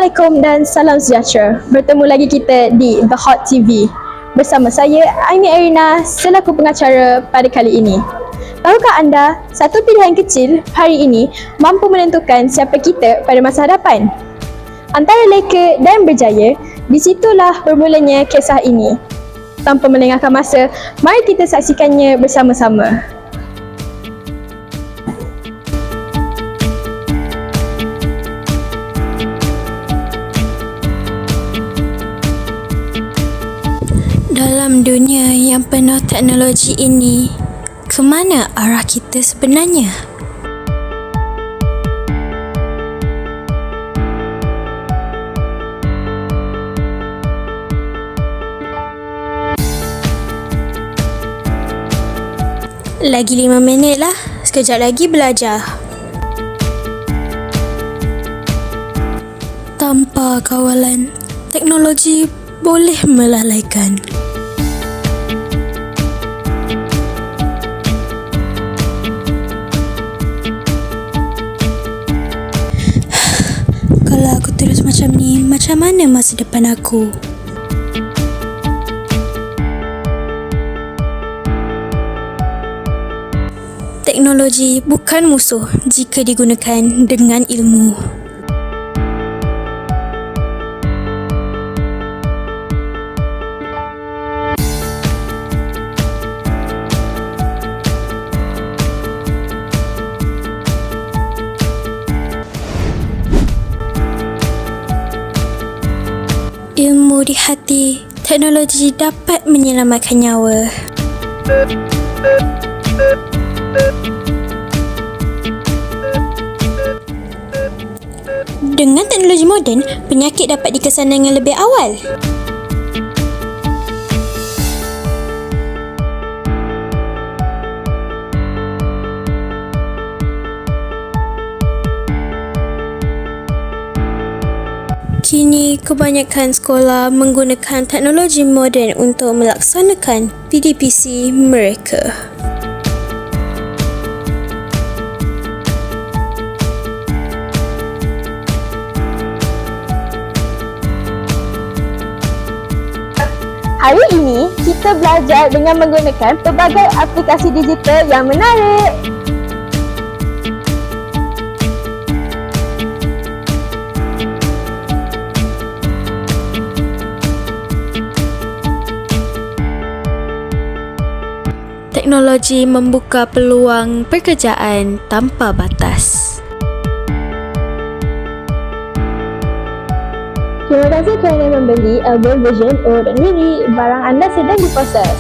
Assalamualaikum dan salam sejahtera. Bertemu lagi kita di The Hot TV. Bersama saya, Aini Erina, selaku pengacara pada kali ini. Tahukah anda, satu pilihan kecil hari ini mampu menentukan siapa kita pada masa hadapan? Antara leka dan berjaya, disitulah bermulanya kisah ini. Tanpa melengahkan masa, mari kita saksikannya bersama-sama. Dalam dunia yang penuh teknologi ini, ke mana arah kita sebenarnya? Lagi 5 minit lah, sekejap lagi belajar. Tanpa kawalan, teknologi boleh melalaikan. Kalau aku terus macam ni, macam mana masa depan aku? Teknologi bukan musuh jika digunakan dengan ilmu. Ilmu di hati, teknologi dapat menyelamatkan nyawa. Dengan teknologi moden, penyakit dapat dikesan dengan lebih awal. Kini, kebanyakan sekolah menggunakan teknologi moden untuk melaksanakan PDPC mereka. Hari ini, kita belajar dengan menggunakan pelbagai aplikasi digital yang menarik. Teknologi membuka peluang pekerjaan tanpa batas. Terima kasih kerana membeli Albert Vision O.Miri. Barang anda sedang diproses.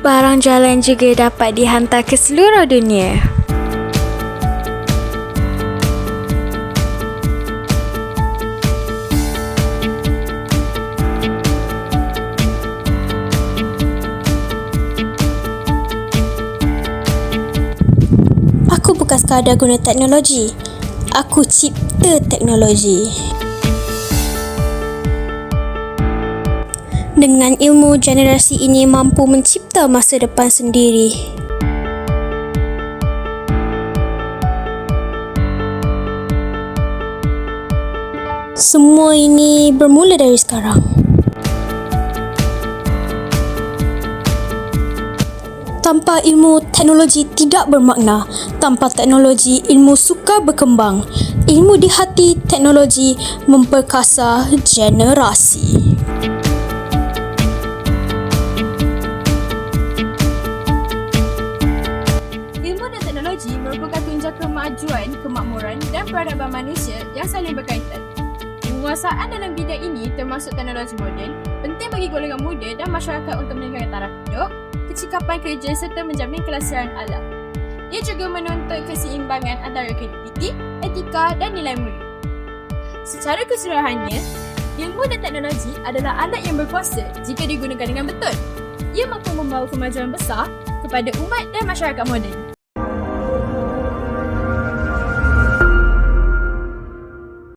Barang jalan juga dapat dihantar ke seluruh dunia. Aku bukan sekadar guna teknologi, aku cipta teknologi. Dengan ilmu, generasi ini mampu mencipta masa depan sendiri. Semua ini bermula dari sekarang. Tanpa ilmu, teknologi tidak bermakna. Tanpa teknologi, ilmu sukar berkembang. Ilmu di hati, teknologi memperkasa generasi. Ilmu dan teknologi merupakan tunjang kemajuan, kemakmuran dan peradaban manusia yang saling berkaitan. Penguasaan dalam bidang ini termasuk teknologi moden, penting bagi golongan muda dan masyarakat untuk meningkatkan taraf hidup, kecekapan kerja serta menjamin kelestarian alam. Ia juga menuntut keseimbangan antara kreativiti, etika dan nilai mulia. Secara keseluruhannya, ilmu dan teknologi adalah alat yang berkuasa jika digunakan dengan betul. Ia mampu membawa kemajuan besar kepada umat dan masyarakat moden.